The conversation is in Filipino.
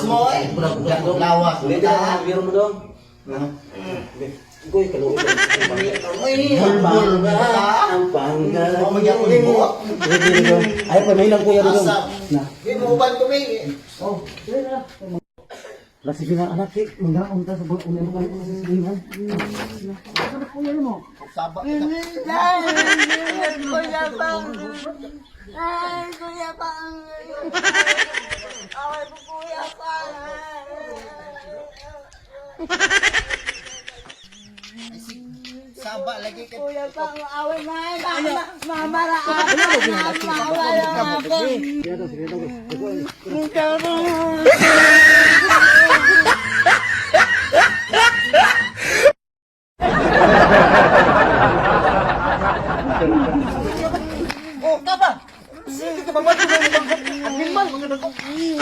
mo eh. Lawas. Hindi ka biro mo dong. Goy kalau ang pangga. Oh, magyapon mo. Ay pa may lang kuya dong. Na. Di mo uban ko may. Oh, dira. Lasi na anak kik, manggaon ta sa buong ulo ko sa silingan. Ano kuya mo? Saba. Kuya Pang. Ay, Kuya Pang. Away po Kuya Pang. Saba lagi ka. Kuya Pang, away na. Mamaraan. Mamala ako. Sige daw. Kuya Pang.